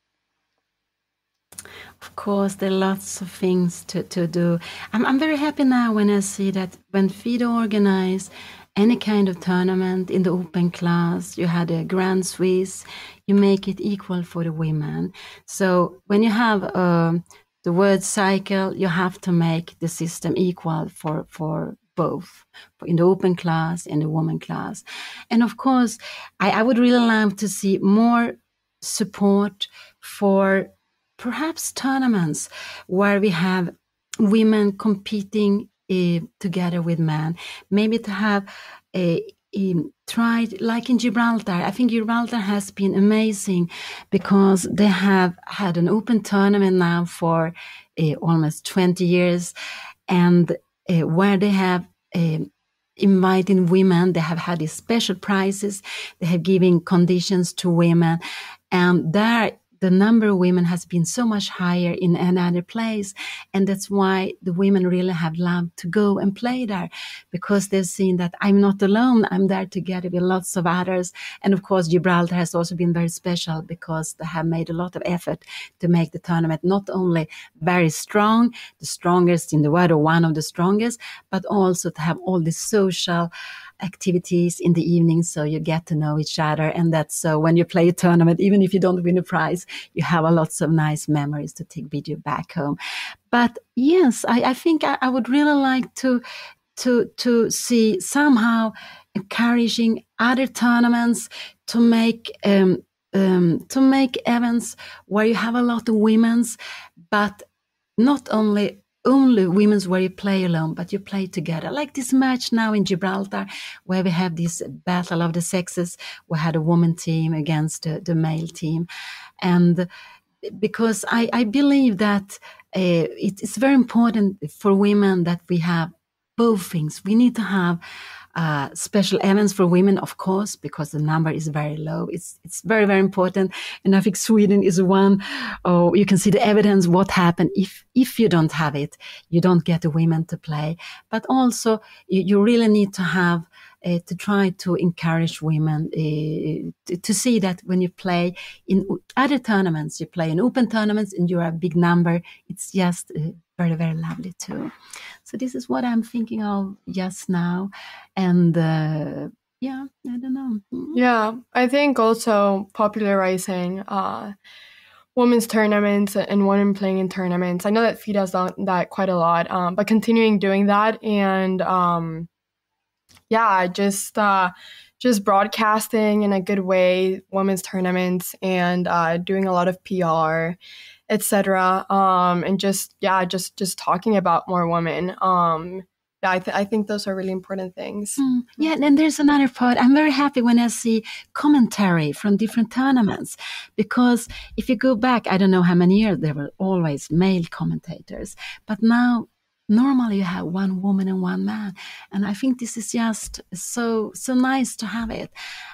S1: Of course, there are lots of things to do. I'm very happy now when I see that when FIDE organized any kind of tournament in the open class, you had a Grand Swiss, you make it equal for the women. So when you have the word cycle, you have to make the system equal for both, in the open class and the women class. And of course, I would really like to see more support for perhaps tournaments where we have women competing together with men, maybe to have tried like in Gibraltar. I think Gibraltar has been amazing because they have had an open tournament now for almost 20 years, and where they have inviting women, they have had these special prizes, they have given conditions to women, and there the number of women has been so much higher in another place. And that's why the women really have loved to go and play there, because they've seen that I'm not alone. I'm there together with lots of others. And of course, Gibraltar has also been very special because they have made a lot of effort to make the tournament not only very strong, the strongest in the world or one of the strongest, but also to have all the social activities in the evening, so you get to know each other. And that's so when you play a tournament, even if you don't win a prize, you have lots of nice memories to take with you back home. But yes, I think I would really like to see somehow encouraging other tournaments to make events where you have a lot of women's, but not only only women's where you play alone, but you play together. Like this match now in Gibraltar, where we have this battle of the sexes. We had a woman team against the male team. And because I believe that it's very important for women that we have both things. We need to have special events for women, of course, because the number is very low. It's very, very important. And I think Sweden is one. Oh, you can see the evidence what happened if you don't have it. You don't get the women to play. But also, you really need to have to try to encourage women to see that when you play in other tournaments, you play in open tournaments and you're a big number, it's just very, very lovely too. So this is what I'm thinking of just now. And yeah, I don't know.
S3: Yeah, I think also popularizing women's tournaments and women playing in tournaments. I know that FIDE has done that quite a lot, but continuing doing that and just broadcasting in a good way women's tournaments and doing a lot of PR, etc. And just talking about more women. I think those are really important things.
S1: Yeah, and there's another part. I'm very happy when I see commentary from different tournaments, because if you go back, I don't know how many years, there were always male commentators, but now normally you have one woman and one man, and I think this is just so nice to have it,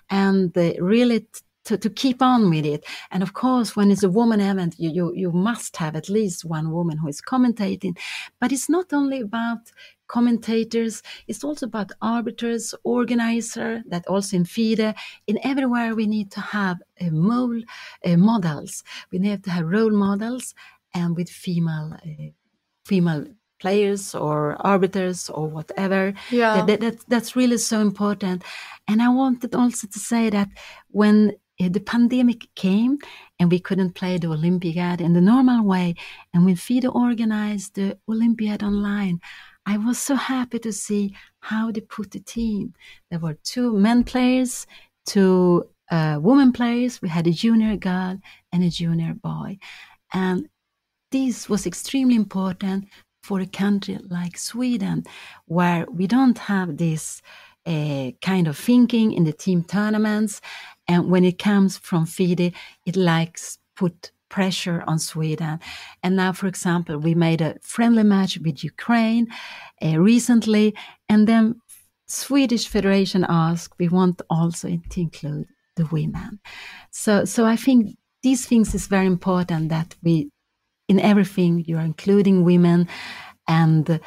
S1: and really to keep on with it. And of course, when it's a woman event, you must have at least one woman who is commentating. But it's not only about commentators, it's also about arbiters, organizer, that also in FIDE. In everywhere we need to have models. We need to have role models, and with female players or arbiters or whatever.
S3: Yeah.
S1: That's really so important. And I wanted also to say that when the pandemic came and we couldn't play the Olympiad in the normal way, and when FIDE organized the Olympiad online, I was so happy to see how they put the team. There were 2 men players, 2 women players. We had a junior girl and a junior boy. And this was extremely important for a country like Sweden, where we don't have this kind of thinking in the team tournaments. And when it comes from FIDE, it likes put pressure on Sweden. And now, for example, we made a friendly match with Ukraine recently, and then Swedish Federation asked, we want also to include the women. So I think these things is very important, that we, in everything, you are including women and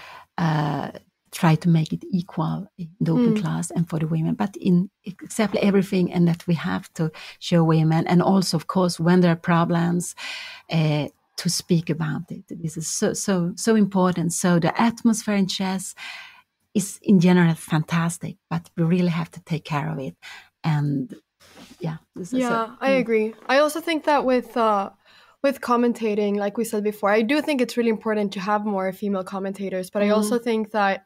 S1: try to make it equal in the open class and for the women, but in exactly everything, and that we have to show women. And also, of course, when there are problems, to speak about it. This is so important. So the atmosphere in chess is in general fantastic, but we really have to take care of it. And yeah.
S3: I agree. I also think that with commentating, like we said before, I do think it's really important to have more female commentators, but I also think that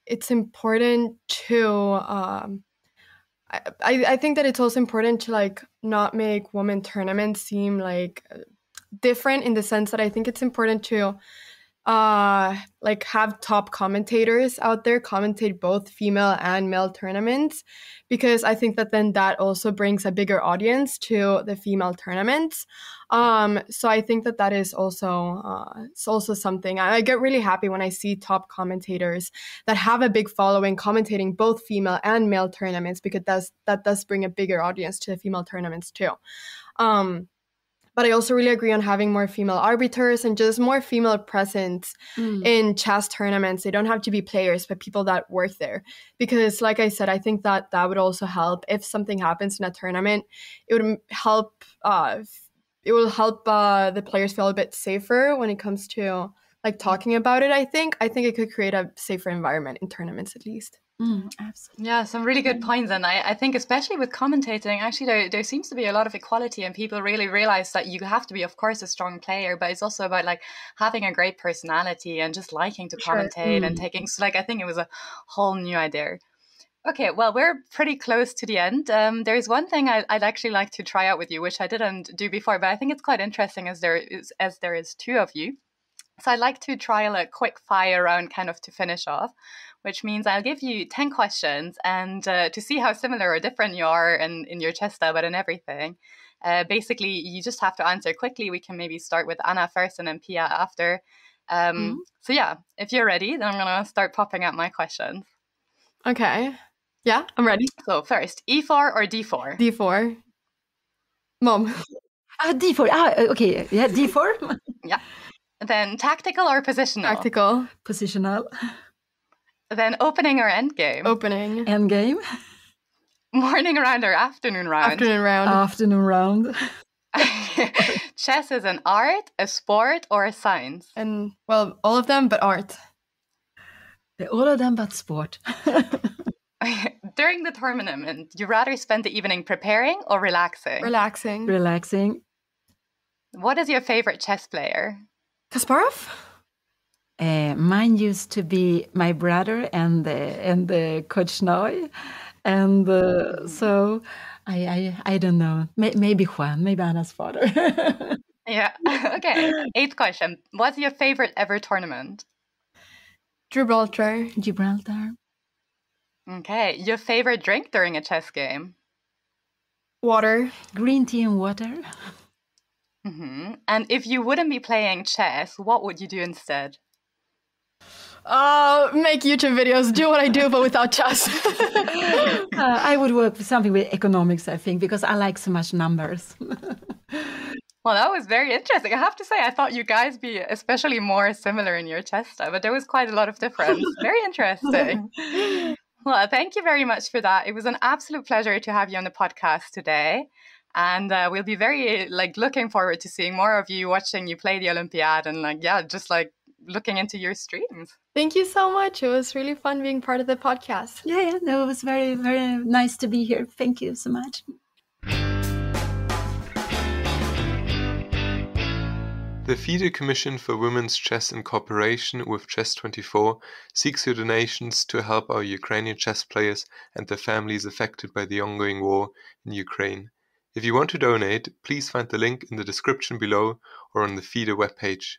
S3: it's important to I think that it's also important to like not make women tournaments seem like different, in the sense that I think it's important to like have top commentators out there commentate both female and male tournaments, because I think that then that also brings a bigger audience to the female tournaments. So I think that is also it's also something. I get really happy when I see top commentators that have a big following commentating both female and male tournaments, because that does bring a bigger audience to the female tournaments too. But I also really agree on having more female arbiters and just more female presence in chess tournaments. They don't have to be players, but people that work there. Because like I said, I think that would also help. If something happens in a tournament, it would help the players feel a bit safer when it comes to like talking about it. I think it could create a safer environment in tournaments, at least.
S1: Absolutely.
S2: Yeah, some really good points. And I think especially with commentating, actually there seems to be a lot of equality, and people really realize that you have to be, of course, a strong player, but it's also about like having a great personality and just liking to commentate and taking, so like I think it was a whole new idea. Okay, well, we're pretty close to the end. There's one thing I'd actually like to try out with you, which I didn't do before, but I think it's quite interesting as there is 2 of you. So I'd like to trial a quick fire round kind of to finish off, which means I'll give you 10 questions and to see how similar or different you are in your chess style, but in everything. Basically, you just have to answer quickly. We can maybe start with Anna first and then Pia after. So yeah, if you're ready, then I'm going to start popping out my questions.
S3: Okay. Yeah, I'm ready.
S2: So first, E4 or D4?
S3: D4. Mom.
S1: D4. Okay. Yeah, D4.
S2: Yeah. Then tactical or positional?
S3: Tactical.
S1: Positional.
S2: Then opening or endgame?
S3: Opening.
S1: Endgame.
S2: Morning round or afternoon round?
S3: Afternoon round.
S1: Afternoon round.
S2: Chess is an art, a sport, or a science?
S3: And, well, all of them, but art.
S1: All of them but sport.
S2: During the tournament, you rather spend the evening preparing or relaxing?
S3: Relaxing.
S1: Relaxing.
S2: What is your favorite chess player?
S3: Kasparov?
S1: Mine used to be my brother and the coach now. And so I don't know. Maybe Juan, maybe Anna's father.
S2: Yeah. Okay. 8th question. What's your favorite ever tournament?
S3: Gibraltar.
S2: Okay. Your favorite drink during a chess game?
S3: Water.
S1: Green tea and water.
S2: Mm-hmm. And if you wouldn't be playing chess, what would you do instead?
S3: Make YouTube videos, do what I do, but without chess.
S1: I would work with something with economics, I think, because I like so much numbers.
S2: Well, that was very interesting. I have to say, I thought you guys be especially more similar in your chess style, but there was quite a lot of difference. Very interesting. Well, thank you very much for that. It was an absolute pleasure to have you on the podcast today. And we'll be very looking forward to seeing more of you, watching you play the Olympiad and looking into your streams.
S3: Thank you so much. It was really fun being part of the podcast.
S1: Yeah, no, it was very, very nice to be here. Thank you so much.
S5: The FIDE Commission for Women's Chess in cooperation with Chess24 seeks your donations to help our Ukrainian chess players and their families affected by the ongoing war in Ukraine. If you want to donate, please find the link in the description below or on the FIDE webpage.